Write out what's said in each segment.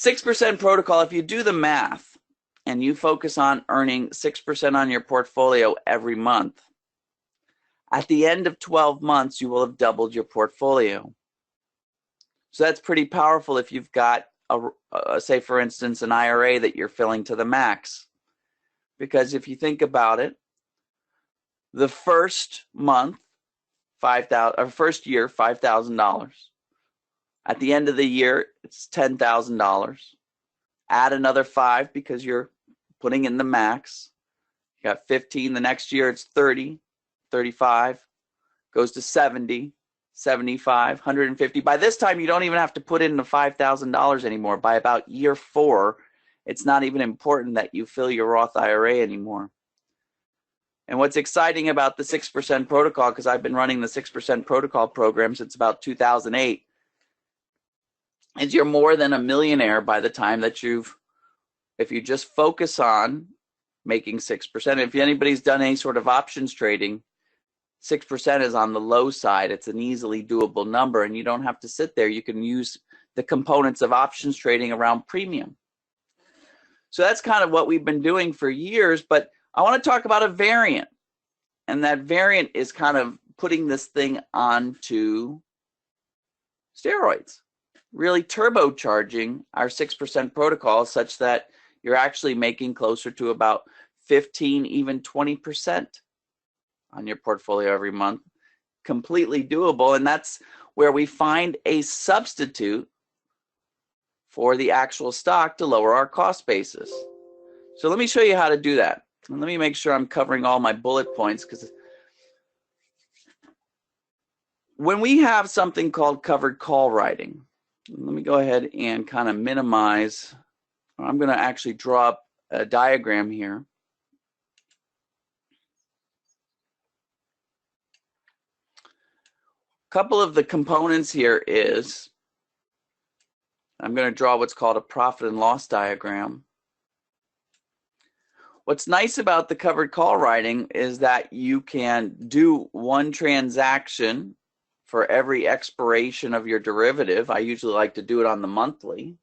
6% protocol, if you do the math and you focus on earning 6% on your portfolio every month, at the end of 12 months, you will have doubled your portfolio. So that's pretty powerful if you've got, say, for instance, an IRA that you're filling to the max. Because if you think about it, the first month, first year, $5,000. At the end of the year, it's $10,000. Add another 5 because you're putting in the max. You got 15. The next year, it's 30, 35, goes to 70, 75, 150. By this time, you don't even have to put in the $5,000 anymore. By about year 4, it's not even important that you fill your Roth IRA anymore. And what's exciting about the 6% protocol, because I've been running the 6% protocol program since about 2008, is you're more than a millionaire by the time that if you just focus on making 6%. If anybody's done any sort of options trading, 6% is on the low side. It's an easily doable number, and you don't have to sit there. You can use the components of options trading around premium. So that's kind of what we've been doing for years, but I want to talk about a variant, and that variant is kind of putting this thing onto steroids, really turbocharging our 6% protocol such that you're actually making closer to about 15, even 20% on your portfolio every month. Completely doable, and that's where we find a substitute for the actual stock to lower our cost basis. So let me show you how to do that. And let me make sure I'm covering all my bullet points, because when we have something called covered call writing, let me go ahead and kind of minimize. I'm going to actually draw up a diagram here. A couple of the components here is, I'm going to draw what's called a profit and loss diagram. What's nice about the covered call writing is that you can do one transaction for every expiration of your derivative. I usually like to do it on the monthly.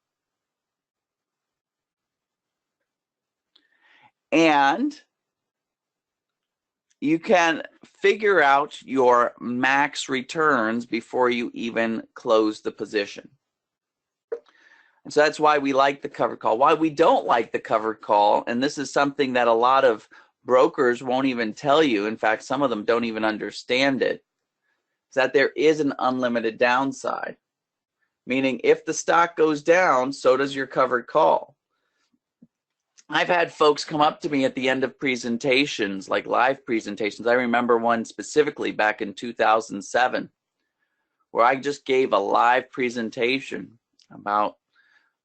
And you can figure out your max returns before you even close the position. And so that's why we like the covered call. Why we don't like the covered call, and this is something that a lot of brokers won't even tell you, in fact, some of them don't even understand it, is that there is an unlimited downside. Meaning if the stock goes down, so does your covered call. I've had folks come up to me at the end of presentations, like live presentations. I remember one specifically back in 2007, where I just gave a live presentation about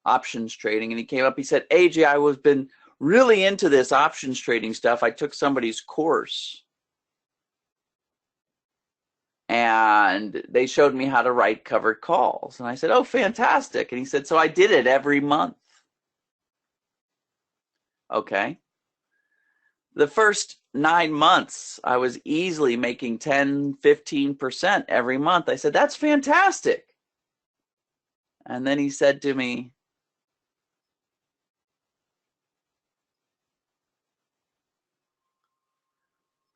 options trading, and he came up, he said, AJ, I was been really into this options trading stuff. I took somebody's course and they showed me how to write covered calls. And I said, oh, fantastic. And he said, so I did it every month. Okay. The first 9 months, I was easily making 10, 15% every month. I said, that's fantastic. And then he said to me,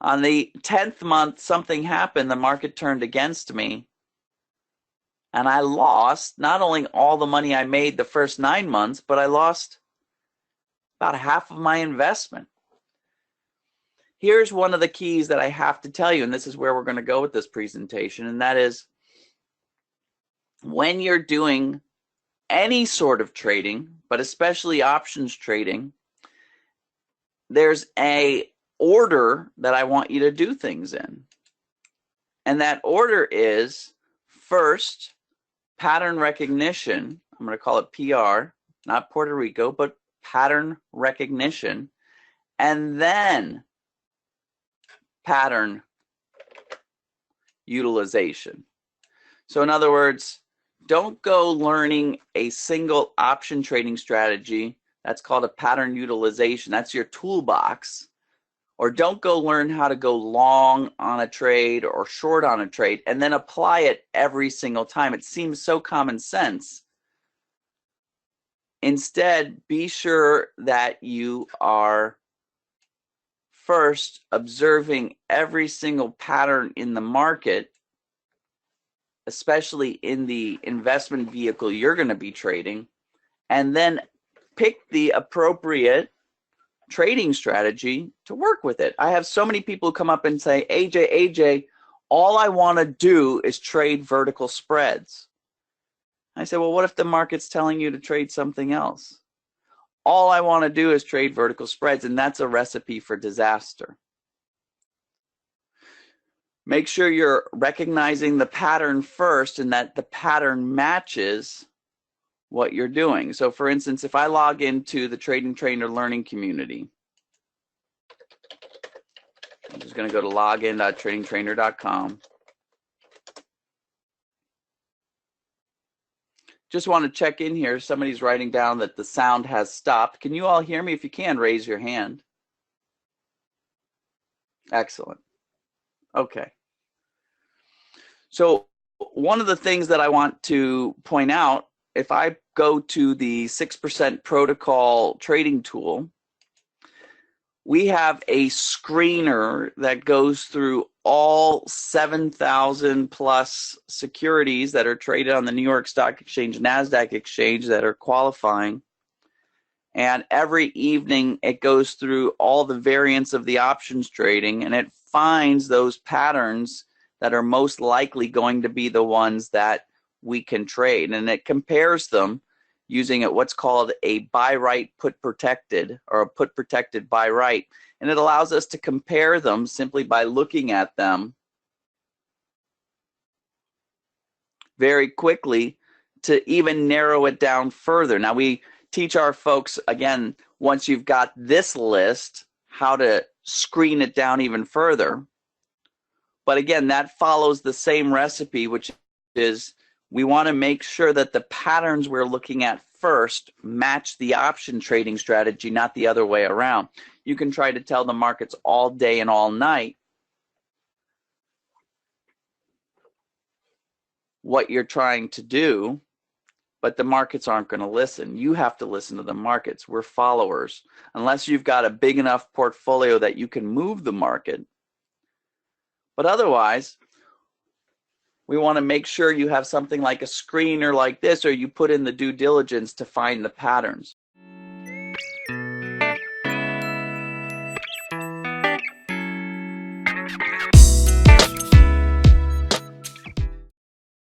on the 10th month, something happened. The market turned against me. And I lost not only all the money I made the first 9 months, but I lost about half of my investment. Here's one of the keys that I have to tell you, and this is where we're going to go with this presentation, and that is when you're doing any sort of trading, but especially options trading, there's an order that I want you to do things in. And that order is first pattern recognition. I'm going to call it PR, not Puerto Rico, but pattern recognition, and then pattern utilization. So in other words, don't go learning a single option trading strategy. That's called a pattern utilization. That's your toolbox. Or don't go learn how to go long on a trade or short on a trade and then apply it every single time. It seems so common sense. Instead, be sure that you are first observing every single pattern in the market, especially in the investment vehicle you're going to be trading, and then pick the appropriate trading strategy to work with it. I have so many people come up and say, AJ, all I want to do is trade vertical spreads. I say, well, what if the market's telling you to trade something else? All I want to do is trade vertical spreads, and that's a recipe for disaster. Make sure you're recognizing the pattern first and that the pattern matches what you're doing. So for instance, if I log into the Trading Trainer Learning Community, I'm just going to go to login.tradingtrainer.com. Just want to check in here. Somebody's writing down that the sound has stopped. Can you all hear me? If you can, raise your hand. Excellent. Okay. So one of the things that I want to point out, if I go to the 6% protocol trading tool, we have a screener that goes through all 7,000 plus securities that are traded on the New York Stock Exchange, NASDAQ exchange that are qualifying. And every evening it goes through all the variants of the options trading, and it finds those patterns that are most likely going to be the ones that we can trade. And it compares them using what's called a buy right put protected, or a put protected buy right. And it allows us to compare them simply by looking at them very quickly to even narrow it down further. Now we teach our folks, again, once you've got this list, how to screen it down even further. But again, that follows the same recipe, which is we want to make sure that the patterns we're looking at first match the option trading strategy, not the other way around. You can try to tell the markets all day and all night what you're trying to do, but the markets aren't going to listen. You have to listen to the markets. We're followers. Unless you've got a big enough portfolio that you can move the market. But otherwise, we want to make sure you have something like a screener like this, or you put in the due diligence to find the patterns.